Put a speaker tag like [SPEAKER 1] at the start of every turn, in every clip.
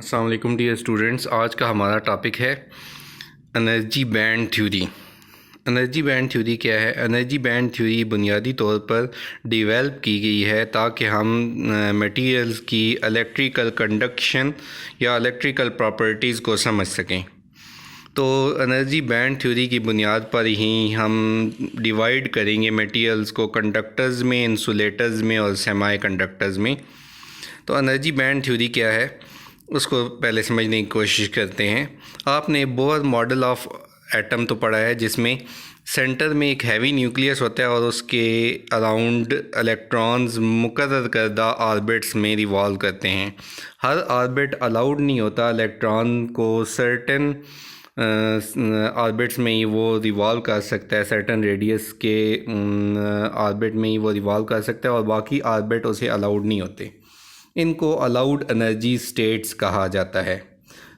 [SPEAKER 1] अस्सलाम वालेकुम dear students. आज का हमारा टॉपिक है energy band theory. Energy band theory क्या है? एनर्जी बैंड थ्योरी बुनियादी तौर पर डेवलप की गई है ताकि हम मटेरियल्स की इलेक्ट्रिकल कंडक्शन या इलेक्ट्रिकल प्रॉपर्टीज़ को समझ सकें। तो एनर्जी बैंड थ्योरी की बुनियाद पर ही हम डिवाइड करेंगे मटेरियल्स को कंडक्टर्स में, इंसुलेटर्स में और सेमी कंडक्टर्स में। तो एनर्जी बैंड थ्योरी क्या है उसको पहले समझने की कोशिश करते हैं। आपने बोर मॉडल ऑफ एटम तो पढ़ा है, जिसमें सेंटर में एक हैवी न्यूक्लियस होता है और उसके अराउंड इलेक्ट्रॉन्स मुकर्रर करदा ऑर्बिट्स में रिवॉल्व करते हैं। हर ऑर्बिट अलाउड नहीं होता इलेक्ट्रॉन को सर्टेन ऑर्बिट्स में ही वो रिवॉल्व कर सकता है, सर्टेन रेडियस के ऑर्बिट में ही वो रिवॉल्व कर सकता है और बाकी ऑर्बिट उसे अलाउड नहीं होते। इनको अलाउड एनर्जी स्टेट्स कहा जाता है।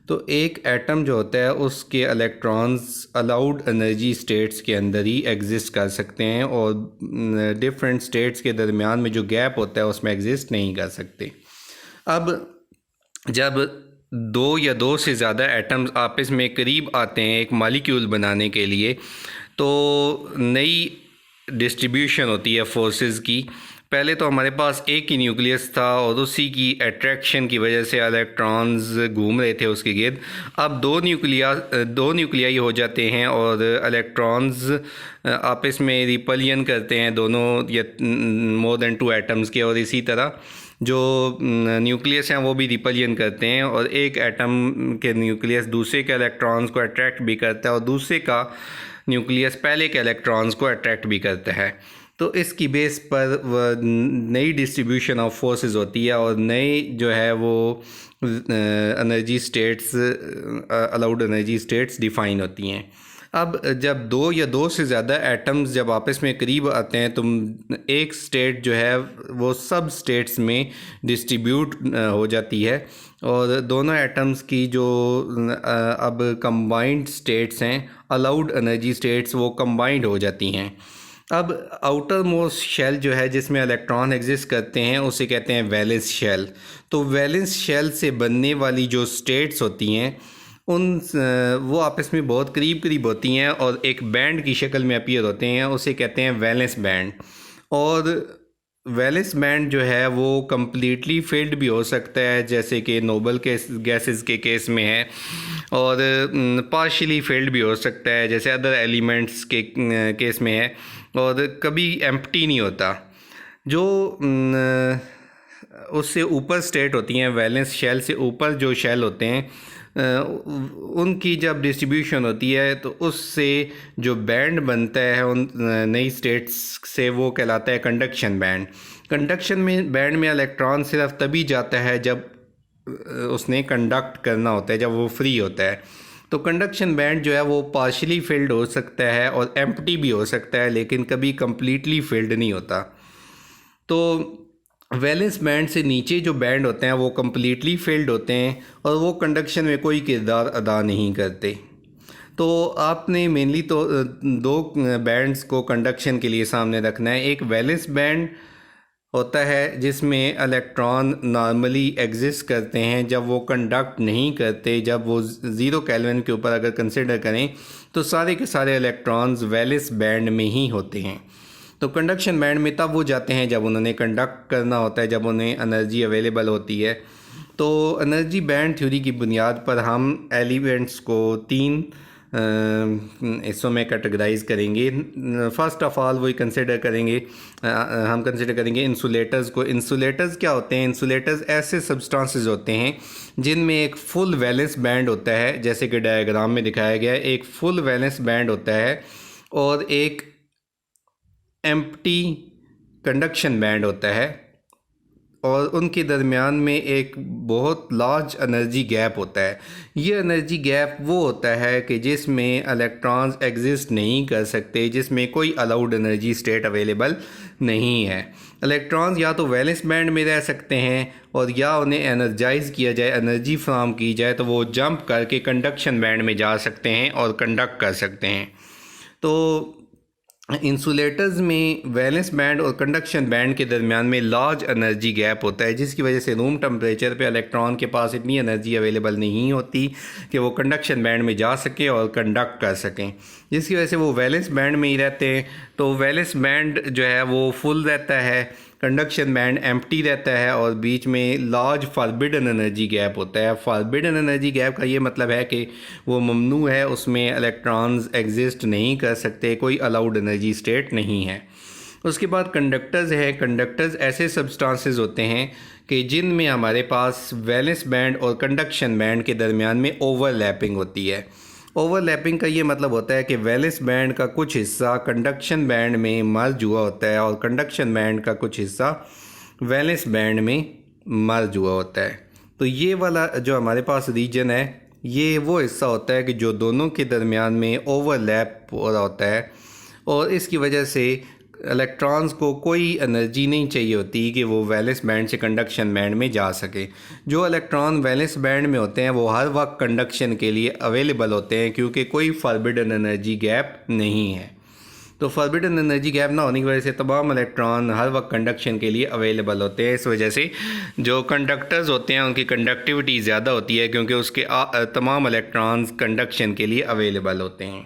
[SPEAKER 1] तो एक एटम जो होता है उसके इलेक्ट्रॉन्स अलाउड एनर्जी स्टेट्स के अंदर ही एग्जिस्ट कर सकते हैं और डिफरेंट स्टेट्स के दरमियान में जो गैप होता है उसमें एग्जिस्ट नहीं कर सकते। अब जब दो या दो से ज़्यादा एटम्स आपस में करीब आते हैं एक मॉलिक्यूल बनाने के लिए, तो नई डिस्ट्रीब्यूशन होती है फोर्सेस की। पहले तो हमारे पास एक ही न्यूक्लियस था और उसी की अट्रैक्शन की वजह से इलेक्ट्रॉन्स घूम रहे थे उसके गिर्द। अब दो न्यूक्लियाई हो जाते हैं और इलेक्ट्रॉन्स आपस में रिपलियन करते हैं, दोनों या मोर देन टू एटम्स के, और इसी तरह जो न्यूक्लियस हैं वो भी रिपलियन करते हैं और एक एटम के न्यूक्लियस दूसरे के इलेक्ट्रॉन्स को अट्रैक्ट भी करता है और दूसरे का न्यूक्लियस पहले के इलेक्ट्रॉन्स को अट्रैक्ट भी करता है। तो इसकी बेस पर नई डिस्ट्रीब्यूशन ऑफ फोर्सेस होती है और नए जो है वो energy states, allowed energy states define होती हैं। अब जब दो या दो से ज़्यादा एटम्स जब आपस में करीब आते हैं तो एक स्टेट जो है वो सब स्टेट्स में डिस्ट्रीब्यूट हो जाती है और दोनों एटम्स की जो अब कंबाइंड स्टेट्स हैं, अलाउड एनर्जी स्टेट्स, वो कंबाइंड हो जाती हैं। अब आउटर मोस्ट शेल जो है जिसमें इलेक्ट्रॉन एग्जिस्ट करते हैं उसे कहते हैं वैलेंस शेल। तो वैलेंस शेल से बनने वाली जो स्टेट्स होती हैं वो आपस में बहुत करीब करीब होती हैं और एक बैंड की शक्ल में अपीयर होते हैं, उसे कहते हैं वैलेंस बैंड। और वैलेंस बैंड जो है वो कम्प्लीटली फिल्ड भी हो सकता है, जैसे कि नोबल गैसेस के केस में है, और पार्शियली फिल्ड भी हो सकता है जैसे अदर एलिमेंट्स के केस में है, और कभी एम्प्टी नहीं होता। जो उससे ऊपर स्टेट होती हैं, वैलेंस शेल से ऊपर जो शेल होते हैं, उनकी जब डिस्ट्रीब्यूशन होती है तो उससे जो बैंड बनता है उन नई स्टेट्स से, वो कहलाता है कंडक्शन बैंड। कंडक्शन में बैंड में इलेक्ट्रॉन सिर्फ तभी जाता है जब उसने कंडक्ट करना होता है, जब वो फ्री होता है। तो कंडक्शन बैंड जो है वो पार्शियली फिल्ड हो सकता है और एम्प्टी भी हो सकता है, लेकिन कभी कम्प्लीटली फिल्ड नहीं होता। तो वैलेंस बैंड से नीचे जो बैंड होते हैं वो कम्प्लीटली फिल्ड होते हैं और वो कंडक्शन में कोई किरदार अदा नहीं करते। तो आपने मेनली तो दो बैंड्स को कंडक्शन के लिए सामने रखना है। एक वैलेंस बैंड होता है जिसमें इलेक्ट्रॉन नॉर्मली एग्जिस्ट करते हैं जब वो कंडक्ट नहीं करते, जब वो 0 केल्विन के ऊपर अगर कंसिडर करें तो सारे के सारे इलेक्ट्रॉन्स वैलेंस बैंड में ही होते हैं। तो कंडक्शन बैंड में तब वो जाते हैं जब उन्होंने कंडक्ट करना होता है, जब उन्हें एनर्जी अवेलेबल होती है। तो एनर्जी बैंड थ्योरी की बुनियाद पर हम एलिमेंट्स को 3 हिस्सों में कैटेगराइज करेंगे। फर्स्ट ऑफ ऑल वही कंसिडर करेंगे, हम कंसिडर करेंगे इंसुलेटर्स को। इंसुलेटर्स क्या होते हैं? इंसुलेटर्स ऐसे सब्सटेंसेस होते हैं जिनमें एक फुल वैलेंस बैंड होता है, जैसे कि डायग्राम में दिखाया गया है। एक फुल वैलेंस बैंड होता है और एक एम्प्टी कंडक्शन बैंड होता है, और उनके दरमियान में एक बहुत लार्ज एनर्जी गैप होता है। ये एनर्जी गैप वो होता है कि जिसमें इलेक्ट्रॉन्स एग्जिस्ट नहीं कर सकते, जिसमें कोई अलाउड एनर्जी स्टेट अवेलेबल नहीं है। इलेक्ट्रॉन्स या तो वैलेंस बैंड में रह सकते हैं और या उन्हें एनर्जाइज किया जाए, एनर्जी फ्राहम की जाए तो वो जंप करके कंडक्शन बैंड में जा सकते हैं और कंडक्ट कर सकते हैं। तो इंसुलेटर्स में वैलेंस बैंड और कंडक्शन बैंड के दरमियान में लार्ज एनर्जी गैप होता है, जिसकी वजह से रूम टेम्परेचर पे इलेक्ट्रॉन के पास इतनी एनर्जी अवेलेबल नहीं होती कि वो कंडक्शन बैंड में जा सके और कंडक्ट कर सकें, जिसकी वजह से वो वैलेंस बैंड में ही रहते हैं। तो वैलेंस बैंड जो है वो फुल रहता है, कंडक्शन बैंड एम्प्टी रहता है और बीच में लार्ज फॉरबिडन एनर्जी गैप होता है। फॉरबिडन एनर्जी गैप का ये मतलब है कि वो ममनू है, उसमें इलेक्ट्रॉन्स एग्जिस्ट नहीं कर सकते, कोई अलाउड एनर्जी स्टेट नहीं है। उसके बाद कंडक्टर्स है। कंडक्टर्स ऐसे सब्सटेंसेस होते हैं कि जिनमें हमारे पास वैलेंस बैंड और कंडक्शन बैंड के दरमियान में ओवरलैपिंग होती है। ओवरलैपिंग का ये मतलब होता है कि वैलेंस बैंड का कुछ हिस्सा कंडक्शन बैंड में मर्ज हुआ होता है और कंडक्शन बैंड का कुछ हिस्सा वैलेंस बैंड में मर्ज हुआ होता है। तो ये वाला जो हमारे पास रीजन है, ये वो हिस्सा होता है कि जो दोनों के दरमियान में ओवरलैप हो रहा होता है और इसकी वजह से इलेक्ट्रॉन्स को कोई एनर्जी नहीं चाहिए होती कि वो वैलेंस बैंड से कंडक्शन बैंड में जा सके। जो इलेक्ट्रॉन वैलेंस बैंड में होते हैं वो हर वक्त कंडक्शन के लिए अवेलेबल होते हैं, क्योंकि कोई फॉरबिडन एनर्जी गैप नहीं है। तो फॉरबिडन एनर्जी गैप ना होने की वजह से तमाम इलेक्ट्रॉन हर वक्त कंडक्शन के लिए अवेलेबल होते हैं। इस वजह से जो कंडक्टर्स होते हैं उनकी कंडक्टिविटी ज़्यादा होती है, क्योंकि उसके तमाम इलेक्ट्रॉन्स कंडक्शन के लिए अवेलेबल होते हैं।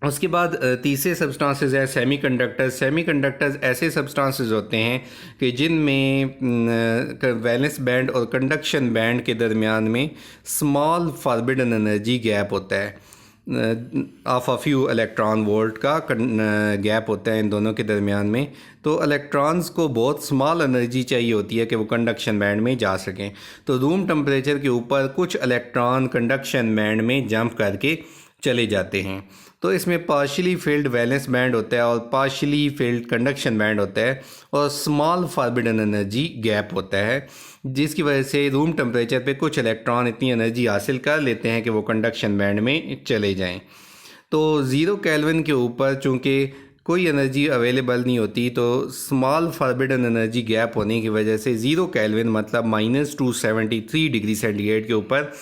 [SPEAKER 1] उसके बाद तीसरे सब्सटेंसेस है सेमीकंडक्टर्स। सेमीकंडक्टर्स ऐसे सब्सटेंसेस होते हैं कि जिनमें वैलेंस बैंड और कंडक्शन बैंड के दरमियान में स्मॉल फॉरबिडन एनर्जी गैप होता है, of a few electron volt का गैप होता है इन दोनों के दरमियान में। तो इलेक्ट्रॉन्स को बहुत स्मॉल एनर्जी चाहिए होती है कि वो कंडक्शन बैंड में जा सकें। तो रूम टेम्परेचर के ऊपर कुछ इलेक्ट्रॉन कंडक्शन बैंड में जंप करके चले जाते हैं। तो इसमें पार्शियली फिल्ड वैलेंस बैंड होता है और पार्शियली फिल्ड कंडक्शन बैंड होता है और स्मॉल फॉरबिडन एनर्जी गैप होता है, जिसकी वजह से रूम टेम्परेचर पे कुछ इलेक्ट्रॉन इतनी एनर्जी हासिल कर लेते हैं कि वो कंडक्शन बैंड में चले जाएं। तो 0 केल्विन के ऊपर चूँकि कोई एनर्जी अवेलेबल नहीं होती, तो स्मॉल फॉरबिडन एनर्जी गैप होने की वजह से 0 केल्विन मतलब -273 डिग्री सेंटीग्रेड के ऊपर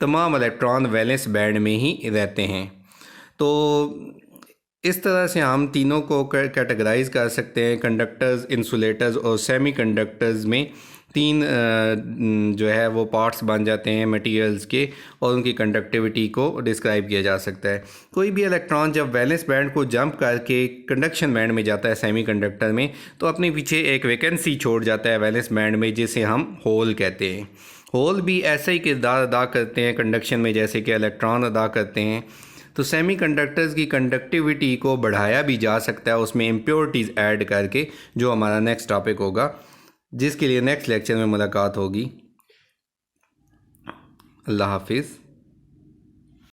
[SPEAKER 1] तमाम इलेक्ट्रॉन वैलेंस बैंड में ही रहते हैं। तो इस तरह से हम तीनों को कैटेगराइज कर सकते हैं। कंडक्टर्स, इंसुलेटर्स और सेमीकंडक्टर्स में तीन जो है वो पार्ट्स बन जाते हैं मटेरियल्स के, और उनकी कंडक्टिविटी को डिस्क्राइब किया जा सकता है। कोई भी इलेक्ट्रॉन जब वैलेंस बैंड को जंप करके कंडक्शन बैंड में जाता है सेमीकंडक्टर में, तो अपने पीछे एक वैकेंसी छोड़ जाता है वैलेंस बैंड में, जिसे हम होल कहते हैं। होल भी ऐसा ही किरदार अदा करते हैं कंडक्शन में जैसे कि इलेक्ट्रॉन अदा करते हैं। तो सेमीकंडक्टर्स की कंडक्टिविटी को बढ़ाया भी जा सकता है उसमें इम्प्योरिटीज़ ऐड करके, जो हमारा नेक्स्ट टॉपिक होगा, जिसके लिए नेक्स्ट लेक्चर में मुलाकात होगी। अल्लाह हाफिज़।